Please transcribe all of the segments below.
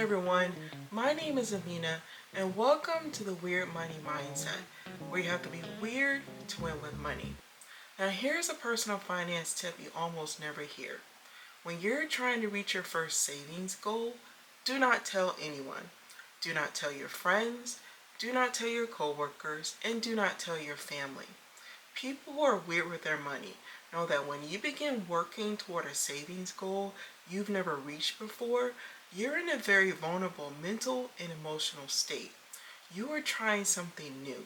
everyone, my name is Amina and welcome to the Weird Money Mindset, where you have to be weird to win with money. Now here's a personal finance tip you almost never hear. When you're trying to reach your first savings goal, do not tell anyone. Do not tell your friends, do not tell your coworkers, and do not tell your family. People who are weird with their money know that when you begin working toward a savings goal you've never reached before, you're in a very vulnerable mental and emotional state. You are trying something new.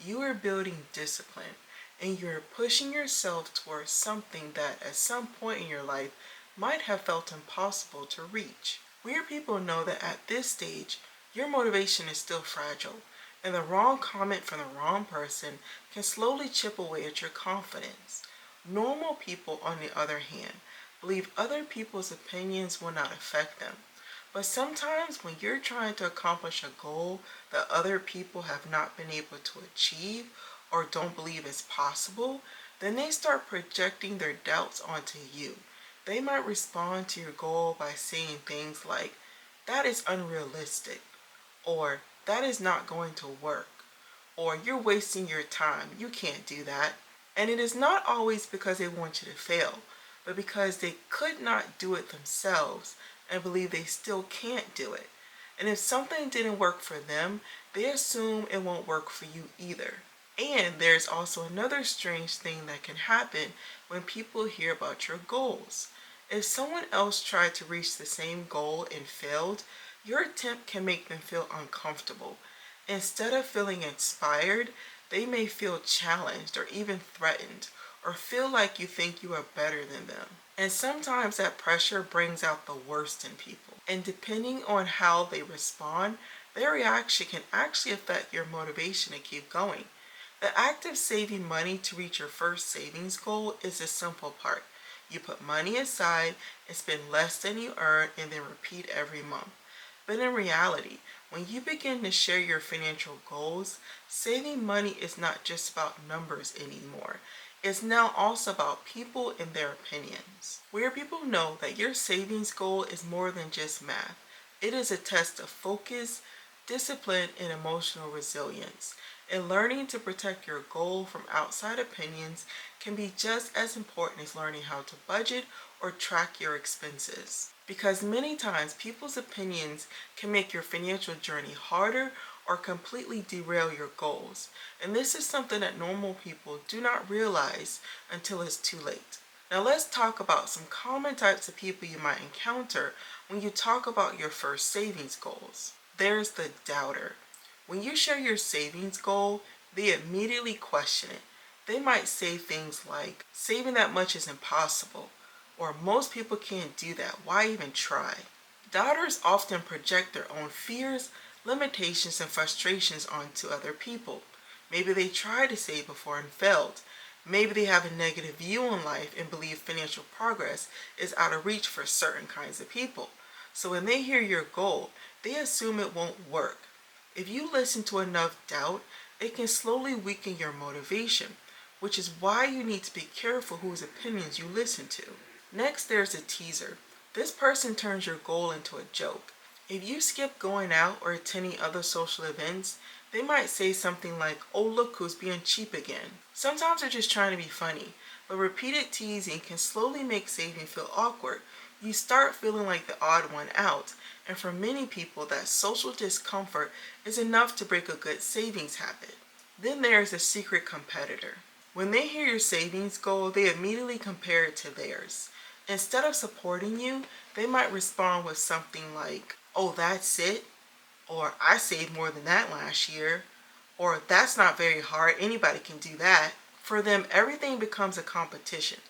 You are building discipline. And you're pushing yourself towards something that at some point in your life might have felt impossible to reach. Weird people know that at this stage, your motivation is still fragile, and the wrong comment from the wrong person can slowly chip away at your confidence. Normal people, on the other hand, believe other people's opinions will not affect them. But sometimes when you're trying to accomplish a goal that other people have not been able to achieve or don't believe is possible, then they start projecting their doubts onto you. They might respond to your goal by saying things like, "That is unrealistic," or "That is not going to work," or "You're wasting your time, you can't do that." And it is not always because they want you to fail, but because they could not do it themselves and believe they still can't do it. And if something didn't work for them, they assume it won't work for you either. And there's also another strange thing that can happen when people hear about your goals. If someone else tried to reach the same goal and failed, your attempt can make them feel uncomfortable. Instead of feeling inspired, they may feel challenged or even threatened, or feel like you think you are better than them. And sometimes that pressure brings out the worst in people. And depending on how they respond, their reaction can actually affect your motivation to keep going. The act of saving money to reach your first savings goal is the simple part. You put money aside and spend less than you earn and then repeat every month. But in reality, when you begin to share your financial goals, saving money is not just about numbers anymore. It's now also about people and their opinions. Where people know that your savings goal is more than just math. It is a test of focus, discipline, and emotional resilience. And learning to protect your goal from outside opinions can be just as important as learning how to budget or track your expenses. Because many times people's opinions can make your financial journey harder or completely derail your goals. And this is something that normal people do not realize until it's too late. Now let's talk about some common types of people you might encounter when you talk about your first savings goals. There's the doubter. When you share your savings goal, they immediately question it. They might say things like, "Saving that much is impossible," or "Most people can't do that, why even try?" Doubters often project their own fears, limitations, and frustrations onto other people. Maybe they tried to save before and failed. Maybe they have a negative view on life and believe financial progress is out of reach for certain kinds of people. So when they hear your goal, they assume it won't work. If you listen to enough doubt, it can slowly weaken your motivation, which is why you need to be careful whose opinions you listen to. Next, there's a teaser. This person turns your goal into a joke. If you skip going out or attending other social events, they might say something like, "Oh, look who's being cheap again." Sometimes they're just trying to be funny, but repeated teasing can slowly make saving feel awkward. You start feeling like the odd one out, and for many people that social discomfort is enough to break a good savings habit. Then there's a secret competitor. When they hear your savings goal, they immediately compare it to theirs. Instead of supporting you, they might respond with something like, "Oh, that's it?" Or "I saved more than that last year," or "That's not very hard, anybody can do that." For them, everything becomes a competition,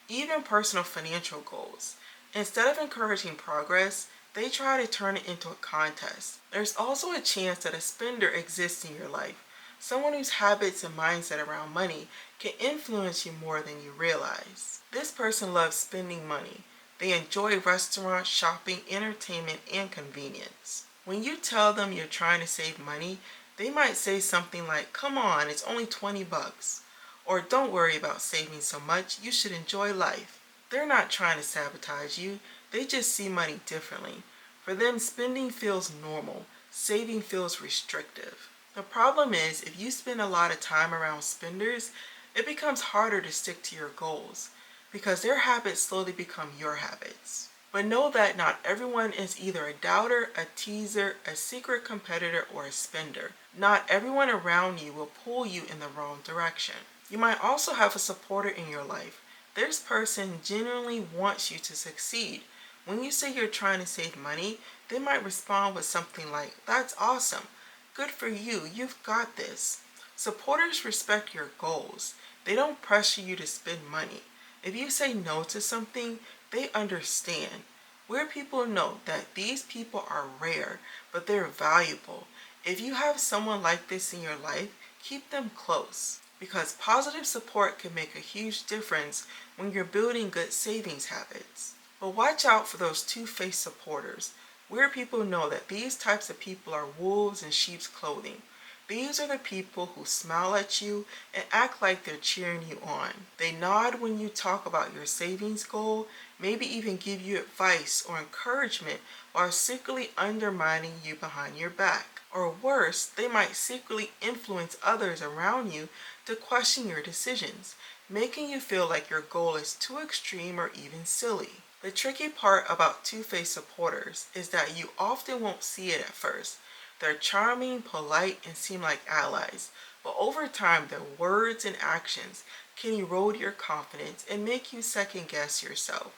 even personal financial goals. Instead of encouraging progress, they try to turn it into a contest. There's also a chance that a spender exists in your life, someone whose habits and mindset around money can influence you more than you realize. This person loves spending money. They enjoy restaurants, shopping, entertainment, and convenience. When you tell them you're trying to save money, they might say something like, "Come on, it's only 20 bucks." Or "Don't worry about saving so much, you should enjoy life." They're not trying to sabotage you, they just see money differently. For them, spending feels normal, saving feels restrictive. The problem is, if you spend a lot of time around spenders, it becomes harder to stick to your goals because their habits slowly become your habits. But know that not everyone is either a doubter, a teaser, a secret competitor, or a spender. Not everyone around you will pull you in the wrong direction. You might also have a supporter in your life. This person genuinely wants you to succeed. When you say you're trying to save money, they might respond with something like, "That's awesome. Good for you. You've got this." Supporters respect your goals. They don't pressure you to spend money. If you say no to something, they understand. Where people know that these people are rare, but they're valuable. If you have someone like this in your life, keep them close because positive support can make a huge difference when you're building good savings habits. But watch out for those two-faced supporters. Weird people know that these types of people are wolves in sheep's clothing. These are the people who smile at you and act like they're cheering you on. They nod when you talk about your savings goal, maybe even give you advice or encouragement while secretly undermining you behind your back. Or worse, they might secretly influence others around you to question your decisions, making you feel like your goal is too extreme or even silly. The tricky part about two-faced supporters is that you often won't see it at first. They're charming, polite, and seem like allies, but over time their words and actions can erode your confidence and make you second-guess yourself.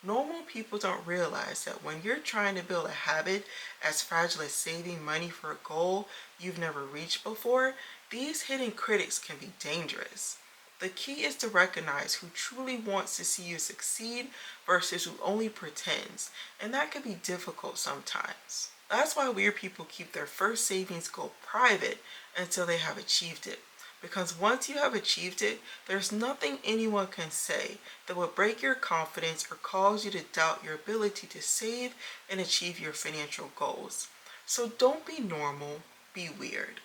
Normal people don't realize that when you're trying to build a habit as fragile as saving money for a goal you've never reached before, these hidden critics can be dangerous. The key is to recognize who truly wants to see you succeed versus who only pretends, and that can be difficult sometimes. That's why weird people keep their first savings goal private until they have achieved it. Because once you have achieved it, there's nothing anyone can say that will break your confidence or cause you to doubt your ability to save and achieve your financial goals. So don't be normal, be weird.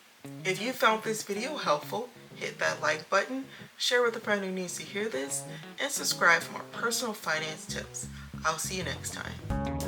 If you found this video helpful, hit that like button, share with a friend who needs to hear this, and subscribe for more personal finance tips. I'll see you next time.